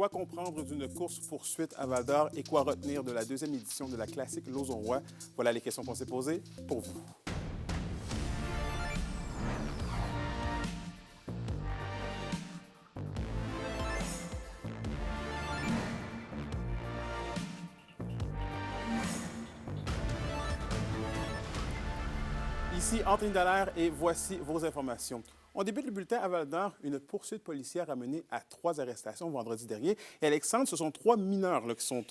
Quoi comprendre d'une course-poursuite à Val-d'Or et quoi retenir de la deuxième édition de la classique Lauson-Roy? Voilà les questions qu'on s'est posées pour vous. Ici Anthony Dallaire et voici vos informations. On débute le bulletin à Val-d'Or. Une poursuite policière a mené à 3 arrestations vendredi dernier. Et Alexandre, ce sont 3 mineurs qui sont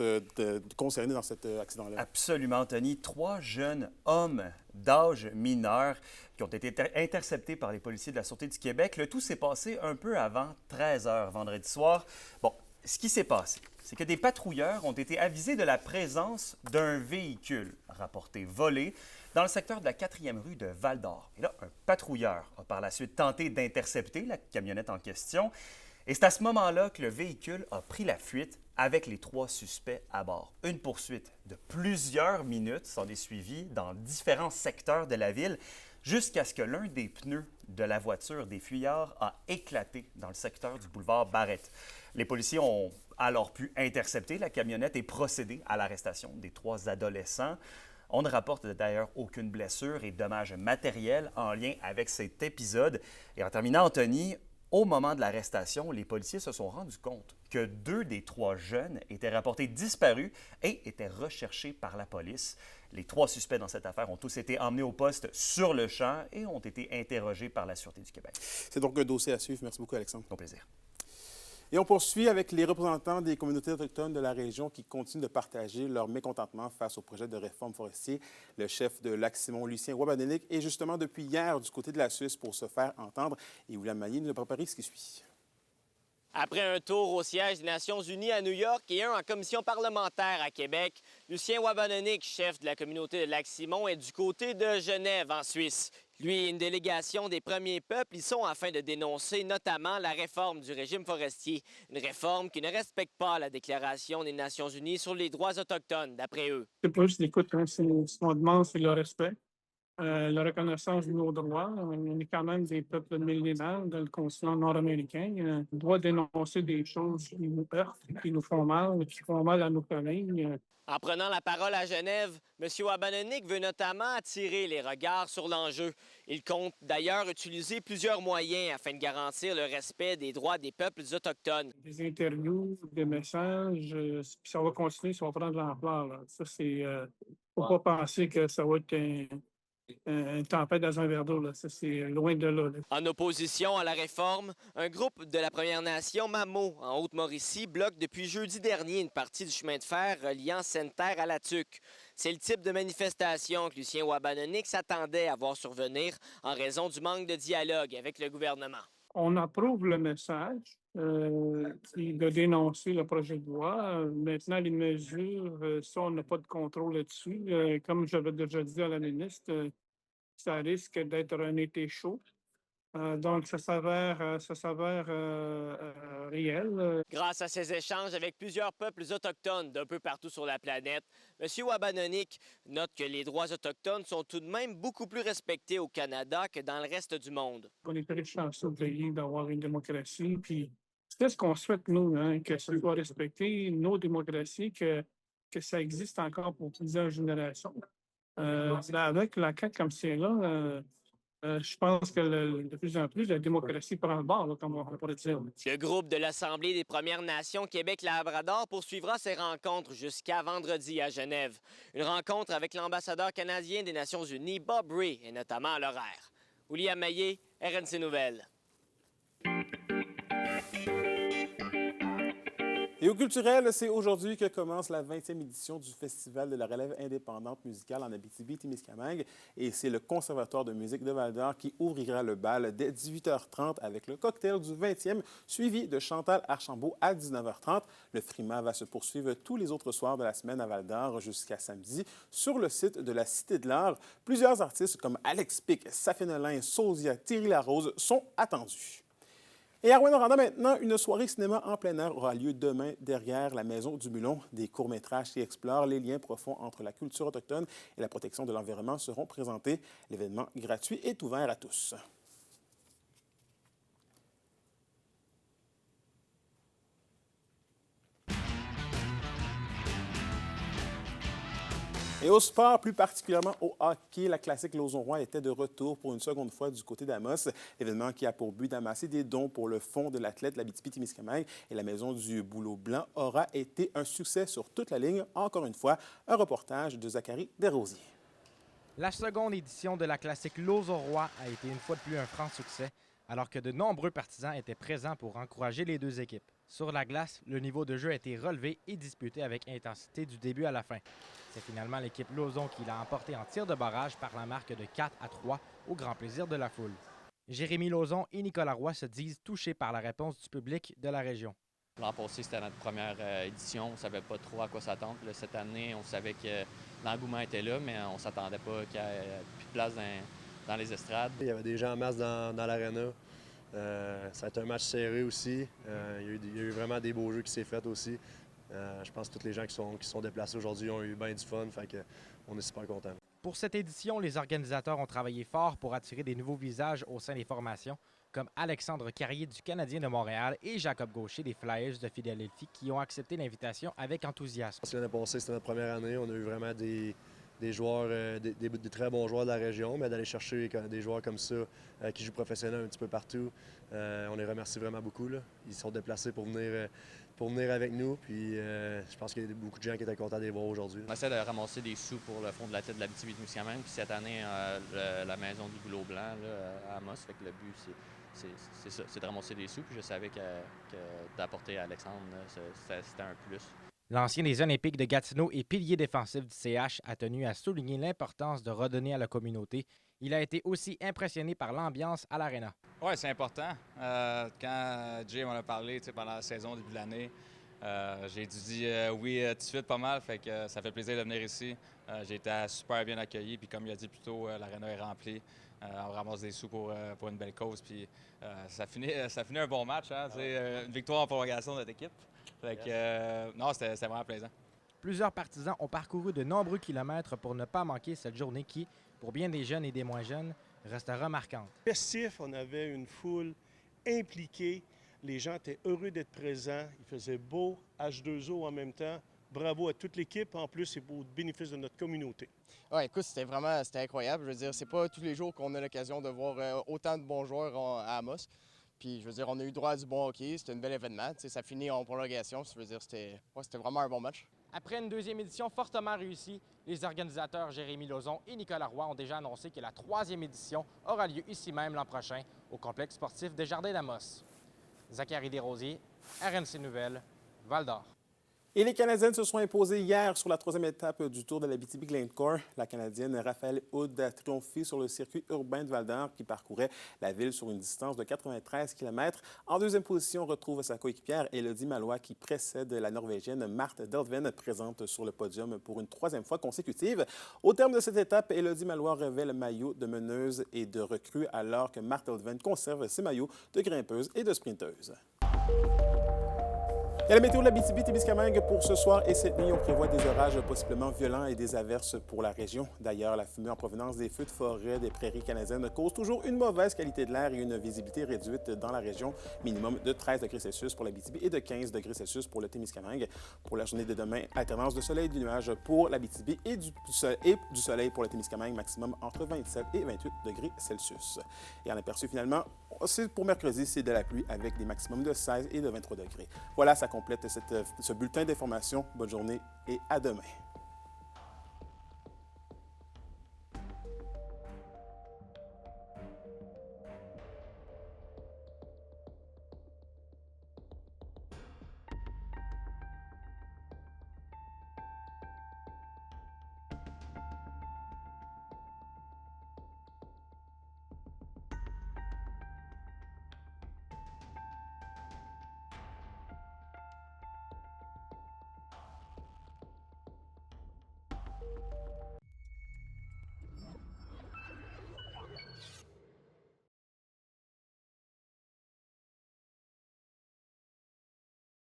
concernés dans cet accident-là. Absolument, Anthony. 3 jeunes hommes d'âge mineur qui ont été interceptés par les policiers de la Sûreté du Québec. Le tout s'est passé un peu avant 13 h vendredi soir. Bon, ce qui s'est passé, c'est que des patrouilleurs ont été avisés de la présence d'un véhicule rapporté volé dans le secteur de la 4e rue de Val-d'Or. Et là, un patrouilleur a par la suite tenté d'intercepter la camionnette en question. Et c'est à ce moment-là que le véhicule a pris la fuite avec les 3 suspects à bord. Une poursuite de plusieurs minutes s'en est suivie dans différents secteurs de la ville jusqu'à ce que l'un des pneus de la voiture des fuyards a éclaté dans le secteur du boulevard Barrette. Les policiers ont alors pu intercepter la camionnette et procéder à l'arrestation des 3 adolescents. On ne rapporte d'ailleurs aucune blessure et dommages matériels en lien avec cet épisode. Et en terminant, Anthony, au moment de l'arrestation, les policiers se sont rendus compte que 2 des 3 jeunes étaient rapportés disparus et étaient recherchés par la police. Les 3 suspects dans cette affaire ont tous été emmenés au poste sur le champ et ont été interrogés par la Sûreté du Québec. C'est donc un dossier à suivre. Merci beaucoup, Alexandre. Mon plaisir. Et on poursuit avec les représentants des communautés autochtones de la région qui continuent de partager leur mécontentement face au projet de réforme forestier. Le chef de Lac-Simon, Lucien Wabanenick, est justement depuis hier du côté de la Suisse pour se faire entendre. Et William Maillé nous a préparé ce qui suit. Après un tour au siège des Nations unies à New York et un en commission parlementaire à Québec, Lucien Wabanenick, chef de la communauté de Lac-Simon, est du côté de Genève, en Suisse. Lui et une délégation des premiers peuples y sont afin de dénoncer notamment la réforme du régime forestier. Une réforme qui ne respecte pas la Déclaration des Nations unies sur les droits autochtones, d'après eux. C'est pas juste l'écoute, hein, ce qu'on demande, c'est le respect, la reconnaissance de nos droits. On est quand même des peuples millénaires dans le continent nord-américain. On doit dénoncer des choses qui nous heurtent, qui nous font mal, qui font mal à nos familles. En prenant la parole à Genève, M. Wabanenick veut notamment attirer les regards sur l'enjeu. Il compte d'ailleurs utiliser plusieurs moyens afin de garantir le respect des droits des peuples autochtones. Des interviews, des messages, puis ça va continuer, ça va prendre de l'ampleur. Là. Ça, c'est... faut pas penser que ça va être une tempête dans un verre d'eau. Là. Ça, c'est loin de là. En opposition à la réforme, un groupe de la Première Nation Mamo en Haute-Mauricie bloque depuis jeudi dernier une partie du chemin de fer reliant Sainte-Terre à La Tuque. C'est le type de manifestation que Lucien Wabanenick s'attendait à voir survenir en raison du manque de dialogue avec le gouvernement. On approuve le message de dénoncer le projet de loi. Maintenant, les mesures, ça, on n'a pas de contrôle là-dessus. Comme j'avais déjà dit à la ministre, ça risque d'être un été chaud. Donc, ça s'avère réel. Grâce à ces échanges avec plusieurs peuples autochtones d'un peu partout sur la planète, M. Wabanenick note que les droits autochtones sont tout de même beaucoup plus respectés au Canada que dans le reste du monde. On est très chanceux au pays d'avoir une démocratie. Puis, c'est ce qu'on souhaite, nous, hein, que ça soit respecté, nos démocraties, que ça existe encore pour plusieurs générations. Avec la CAQ comme c'est là, je pense que de plus en plus, la démocratie prend le bord, là, comme on pourrait dire. Le groupe de l'Assemblée des Premières Nations Québec-Labrador poursuivra ses rencontres jusqu'à vendredi à Genève. Une rencontre avec l'ambassadeur canadien des Nations unies, Bob Ray, est notamment à l'horaire. William Maillé, RNC Nouvelles. Et au culturel, c'est aujourd'hui que commence la 20e édition du Festival de la relève indépendante musicale en Abitibi-Témiscamingue. Et c'est le Conservatoire de musique de Val-d'Or qui ouvrira le bal dès 18h30 avec le cocktail du 20e, suivi de Chantal Archambault à 19h30. Le frima va se poursuivre tous les autres soirs de la semaine à Val-d'Or jusqu'à samedi sur le site de la Cité de l'Art. Plusieurs artistes comme Alex Pic, Safia-Nolin, Sosia, Thierry Larose sont attendus. Et à Rouyn-Noranda, maintenant, une soirée cinéma en plein air aura lieu demain derrière la Maison du Mulon. Des courts-métrages qui explorent les liens profonds entre la culture autochtone et la protection de l'environnement seront présentés. L'événement gratuit est ouvert à tous. Et au sport, plus particulièrement au hockey, la classique Lauson-Roy était de retour pour une seconde fois du côté d'Amos. L'événement qui a pour but d'amasser des dons pour le fonds de l'athlète de l'Abitibi-Témiscamingue et la Maison du Bouleau Blanc aura été un succès sur toute la ligne. Encore une fois, un reportage de Zachary Desrosiers. La seconde édition de la classique Lauson-Roy a été une fois de plus un franc succès, alors que de nombreux partisans étaient présents pour encourager les deux équipes. Sur la glace, le niveau de jeu a été relevé et disputé avec intensité du début à la fin. C'est finalement l'équipe Lauson qui l'a emporté en tir de barrage par la marque de 4-3 au grand plaisir de la foule. Jérémy Lauzon et Nicolas Roy se disent touchés par la réponse du public de la région. L'an passé, c'était notre première édition. On ne savait pas trop à quoi s'attendre. Cette année, on savait que l'engouement était là, mais on ne s'attendait pas qu'il y ait plus de place dans les estrades. Il y avait des gens en masse dans l'aréna. Ça a été un match serré aussi. Il y a eu vraiment des beaux jeux qui s'est fait aussi. Je pense que tous les gens qui sont déplacés aujourd'hui ont eu bien du fun. Fait on est super contents. Pour cette édition, les organisateurs ont travaillé fort pour attirer des nouveaux visages au sein des formations, comme Alexandre Carrier du Canadien de Montréal et Jacob Gaucher des Flyers de Philadelphie qui ont accepté l'invitation avec enthousiasme. L'année passée, c'était notre première année. On a eu vraiment des joueurs, des très bons joueurs de la région, mais d'aller chercher des joueurs comme ça qui jouent professionnels un petit peu partout, on les remercie vraiment beaucoup. Là. Ils sont déplacés pour venir avec nous, puis je pense qu'il y a beaucoup de gens qui étaient contents de les voir aujourd'hui. On essaie de ramasser des sous pour le fonds de la tête de l'Abitibi-Témiscamingue, puis cette année, la Maison du Bouleau Blanc là, à Amos. Fait que le but, c'est ça, c'est de ramasser des sous, puis je savais que d'apporter à Alexandre, c'était un plus. L'ancien des Olympiques de Gatineau et pilier défensif du CH a tenu à souligner l'importance de redonner à la communauté. Il a été aussi impressionné par l'ambiance à l'aréna. Oui, c'est important. Quand Jay m'en a parlé pendant la saison, début de l'année, j'ai dit oui tout de suite pas mal, fait que ça fait plaisir de venir ici. J'ai été super bien accueilli, puis comme il a dit plus tôt, l'aréna est remplie. On ramasse des sous pour une belle cause, puis ça finit un bon match. Hein, une victoire en prolongation de notre équipe. Fait que, non, c'était vraiment plaisant. Plusieurs partisans ont parcouru de nombreux kilomètres pour ne pas manquer cette journée qui, pour bien des jeunes et des moins jeunes, restera marquante. Festif, on avait une foule impliquée. Les gens étaient heureux d'être présents. Il faisait beau, H2O en même temps. Bravo à toute l'équipe. En plus, c'est au bénéfice de notre communauté. Oui, écoute, c'était incroyable. Je veux dire, c'est pas tous les jours qu'on a l'occasion de voir autant de bons joueurs à Amos. Puis, je veux dire, on a eu droit à du bon hockey. C'était un bel événement. Tu sais, ça finit en prolongation. Je veux dire, c'était vraiment un bon match. Après une deuxième édition fortement réussie, les organisateurs Jérémy Lauzon et Nicolas Roy ont déjà annoncé que la troisième édition aura lieu ici même l'an prochain, au complexe sportif des Jardins d'Amos. Zachary Desrosiers, RNC Nouvelles, Val-d'Or. Et les Canadiennes se sont imposées hier sur la troisième étape du Tour de l'Abitibi-Glencore. La Canadienne Raphaël Houde a triomphé sur le circuit urbain de Val-d'Or qui parcourait la ville sur une distance de 93 km. En deuxième position, on retrouve sa coéquipière Élodie Malois qui précède la Norvégienne Marthe Delven, présente sur le podium pour une troisième fois consécutive. Au terme de cette étape, Élodie Malois revêt le maillot de meneuse et de recrue alors que Marthe Delven conserve ses maillots de grimpeuse et de sprinteuse. Et la météo de l'Abitibi-Témiscamingue pour ce soir et cette nuit, on prévoit des orages possiblement violents et des averses pour la région. D'ailleurs, la fumée en provenance des feux de forêt des prairies canadiennes cause toujours une mauvaise qualité de l'air et une visibilité réduite dans la région. Minimum de 13 degrés Celsius pour l'Abitibi et de 15 degrés Celsius pour le Témiscamingue. Pour la journée de demain, alternance de soleil et de nuages pour l'Abitibi et du soleil pour le Témiscamingue, maximum entre 27 et 28 degrés Celsius. Et en aperçu finalement, pour mercredi, c'est de la pluie avec des maximums de 16 et de 23 degrés. Voilà, ça complète ce bulletin d'information. Bonne journée et à demain.